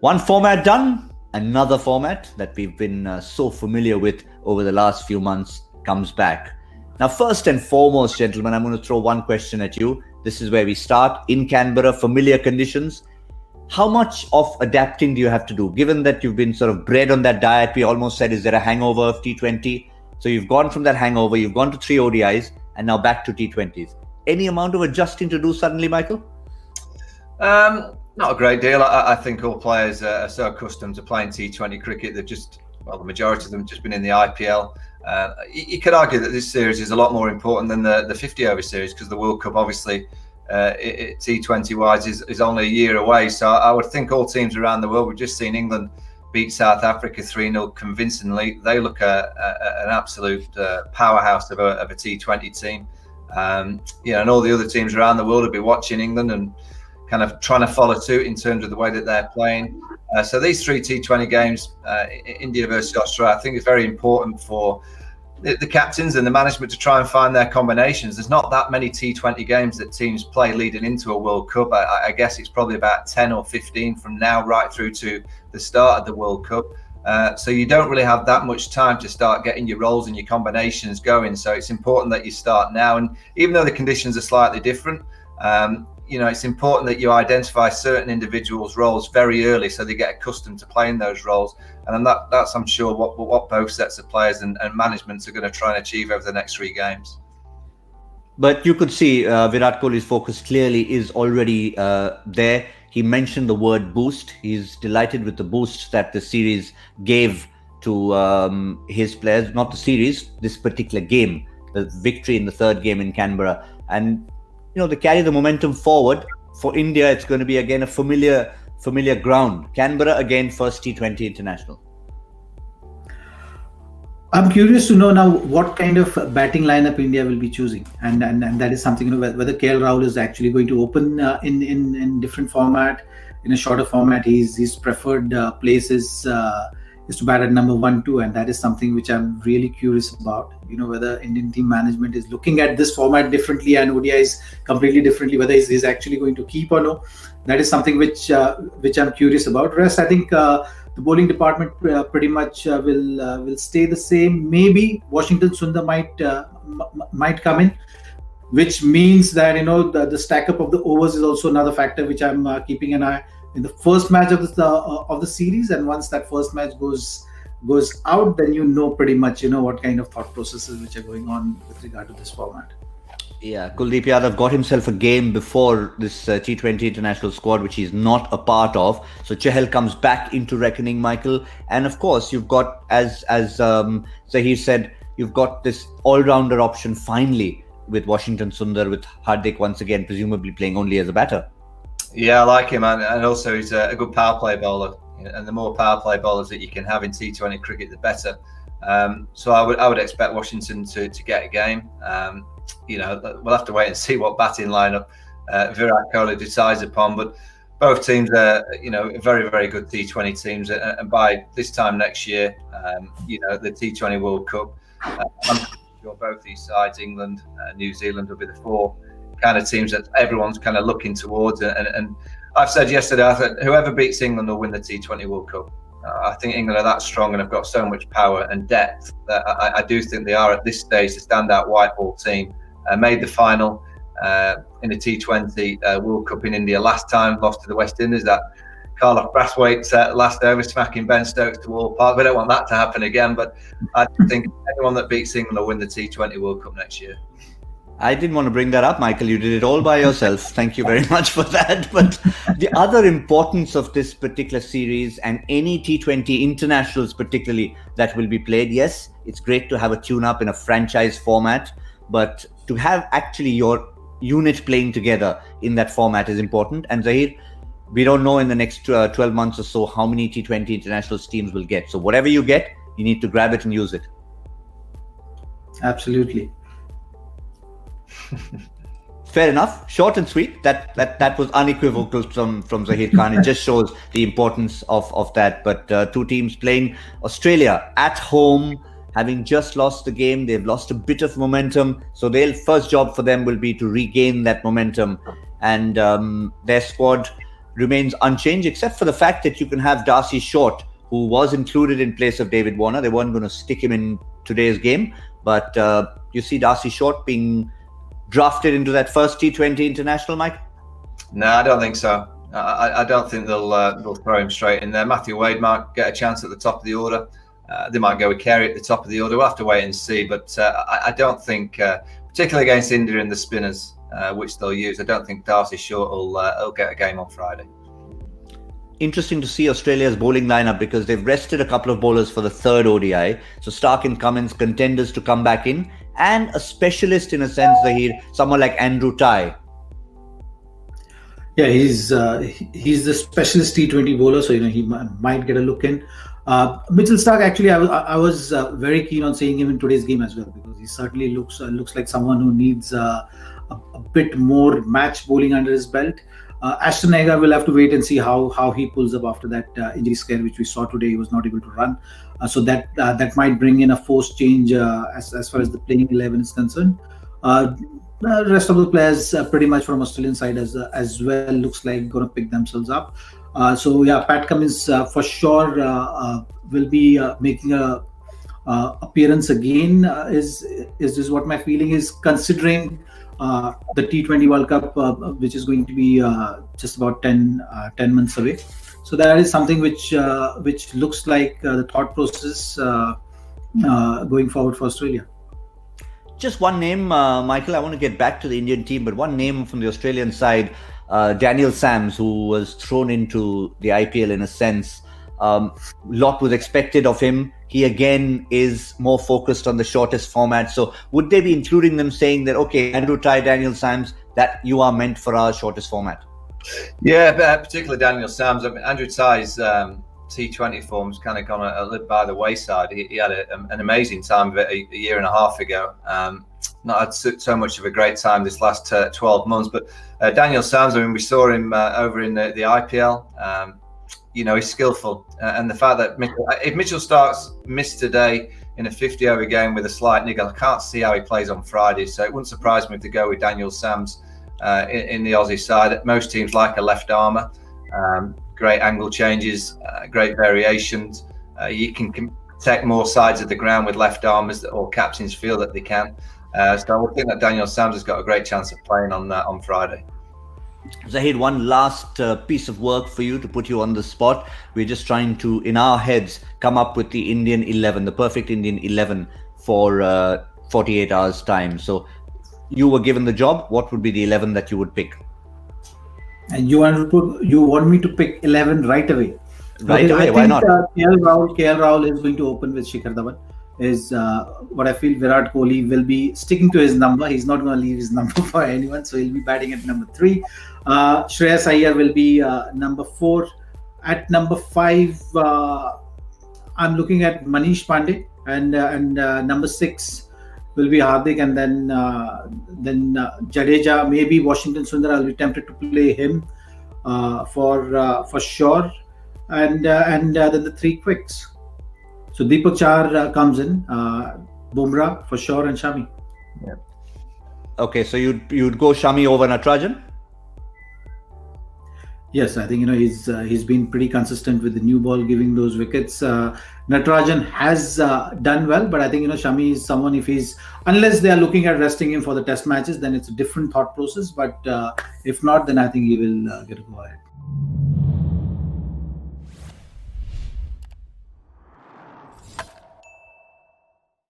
One format done, another format that we've been so familiar with over the last few months comes back. Now, first and foremost, gentlemen, I'm going to throw one question at you. This is where we start. In Canberra, familiar conditions. How much of adapting do you have to do? Given that you've been sort of bred on that diet, we almost said, is there a hangover of T20? So you've gone from that hangover, you've gone to 3 ODIs, and now back to T20s. Any amount of adjusting to do suddenly, Michael? Not a great deal. I think all players are so accustomed to playing T20 cricket. They've the majority of them have just been in the IPL. You could argue that this series is a lot more important than the 50-over series because the World Cup, obviously, T20-wise, is only a year away. So I would think all teams around the world, we've just seen England beat South Africa 3-0 convincingly. They look an absolute powerhouse of a T20 team. And all the other teams around the world will be watching England and kind of trying to follow suit in terms of the way that they're playing. So these 3 T20 games, India versus Australia, I think is very important for the captains and the management to try and find their combinations. There's not that many T20 games that teams play leading into a World Cup. I guess it's probably about 10 or 15 from now right through to the start of the World Cup. So you don't really have that much time to start getting your roles and your combinations going. So it's important that you start now. And even though the conditions are slightly different, it's important that you identify certain individuals' roles very early so they get accustomed to playing those roles. And that's I'm sure, what both sets of players and managements are going to try and achieve over the next 3 games. But you could see Virat Kohli's focus clearly is already there. He mentioned the word boost. He's delighted with the boost that the series gave to his players, not the series, this particular game, the victory in the 3rd game in Canberra. And they carry the momentum forward. For India, it's going to be again a familiar ground. Canberra again, first T20 international. I'm curious to know now what kind of batting lineup India will be choosing, and that is something, whether KL Rahul is actually going to open in different format, in a shorter format. His preferred place is to bat at number 1, 2, and that is something which I'm really curious about. Whether Indian team management is looking at this format differently and ODIs completely differently, whether he's actually going to keep or no. That is something which I'm curious about. Rest, I think the bowling department pretty much will stay the same. Maybe Washington Sundar might come in, which means that the stack up of the overs is also another factor which I'm keeping an eye in the first match of the series. And once that first match goes out, then pretty much what kind of thought processes which are going on with regard to this format. Yeah, Kuldeep Yadav got himself a game before this T20 international squad, which he's not a part of. So Chahal comes back into reckoning, Michael. And of course, you've got, as Zahir said, you've got this all-rounder option finally with Washington Sundar, with Hardik once again presumably playing only as a batter. Yeah, I like him, and also he's a good power play bowler. And the more power play bowlers that you can have in T20 cricket, the better. So I would expect Washington to get a game. We'll have to wait and see what batting lineup Virat Kohli decides upon. But both teams are, very, very good T20 teams. And by this time next year, the T20 World Cup, I'm sure both these sides, England, New Zealand, will be the 4 kind of teams that everyone's kind of looking towards. And I've said yesterday, I thought whoever beats England will win the T20 World Cup. I think England are that strong and have got so much power and depth that I do think they are at this stage the standout white ball team. Made the final in the T20 World Cup in India last time, lost to the West Indies. That Carlos Brathwaite's last over smacking Ben Stokes to Wall Park. We don't want that to happen again, but I think anyone that beats England will win the T20 World Cup next year. I didn't want to bring that up, Michael. You did it all by yourself. Thank you very much for that. But the other importance of this particular series and any T20 internationals particularly that will be played, yes, it's great to have a tune-up in a franchise format, but to have actually your unit playing together in that format is important. And Zahir, we don't know in the next 12 months or so how many T20 internationals teams will get. So whatever you get, you need to grab it and use it. Absolutely. Fair enough. Short and sweet. That was unequivocal from Zahir Khan. It just shows the importance of that. But 2 teams playing. Australia at home, having just lost the game. They've lost a bit of momentum. So their first job for them will be to regain that momentum. And their squad, remains unchanged, except for the fact that you can have Darcy Short, who was included in place of David Warner. They weren't going to stick him in today's game, but you see Darcy Short being drafted into that first T20 international, Mike? No, I don't think so. I don't think they'll throw him straight in there. Matthew Wade might get a chance at the top of the order. They might go with Carey at the top of the order. We'll have to wait and see. But I don't think, particularly against India and the spinners, which they'll use, I don't think Darcy Short will get a game on Friday. Interesting to see Australia's bowling lineup because they've rested a couple of bowlers for the third ODI. So Stark and Cummins, contenders to come back in, and a specialist in a sense, Zahir, someone like Andrew Tye. Yeah, he's the specialist T20 bowler, so he might get a look in. Mitchell Stark, actually, I was very keen on seeing him in today's game as well, because he certainly looks like someone who needs a bit more match bowling under his belt. Ashton Agar will have to wait and see how he pulls up after that injury scare which we saw today. He was not able to run, so that might bring in a forced change as far as the playing 11 is concerned. The rest of the players pretty much from Australian side as well looks like going to pick themselves up. So yeah, Pat Cummins for sure will be making a appearance again. Is what my feeling is, considering the T20 World Cup, which is going to be just about 10 months away. So that is something which looks like the thought process going forward for Australia. Just one name, Michael, I want to get back to the Indian team, but one name from the Australian side, Daniel Sams, who was thrown into the IPL in a sense. Lot was expected of him. He again is more focused on the shortest format. So would they be including them, saying that, okay, Andrew Tye, Daniel Sams, that you are meant for our shortest format? Yeah, particularly Daniel Sams. I mean, Andrew Tye's T20 form's kind of gone a little by the wayside. He had an amazing time of it a year and a half ago. Not had so much of a great time this last 12 months. But Daniel Sams, I mean, we saw him over in the IPL. He's skillful. And the fact that if Mitchell Stark's missed today in a 50-over game with a slight niggle, I can't see how he plays on Friday. So it wouldn't surprise me if they go with Daniel Sams in the Aussie side. Most teams like a left armour. Great angle changes, great variations. You can take more sides of the ground with left armers, or captains feel that they can. So I would think that Daniel Sams has got a great chance of playing on Friday. Zahid, one last piece of work for you to put you on the spot. We're just trying to, in our heads, come up with the Indian 11, the perfect Indian 11 for 48 hours time. So you were given the job. What would be the 11 that you would pick? And you want me to pick 11 right away? Right away, why not? KL Rahul is going to open with Shikhar Dhawan. Is what I feel Virat Kohli will be sticking to his number. He's not going to leave his number for anyone, so he'll be batting at number 3. Shreyas Iyer will be number 4. At number 5, I'm looking at Manish Pandey, and number 6 will be Hardik, and then Jadeja, maybe Washington Sundar. I'll be tempted to play him for sure, and then the 3 quicks. So Deepak Char comes in, Bumrah for sure, and Shami. Yeah. Okay, so you'd go Shami over Natarajan? Yes, I think he's been pretty consistent with the new ball, giving those wickets. Natarajan has done well, but I think Shami is someone, unless they are looking at resting him for the test matches, then it's a different thought process. But if not, then I think he will get a go ahead.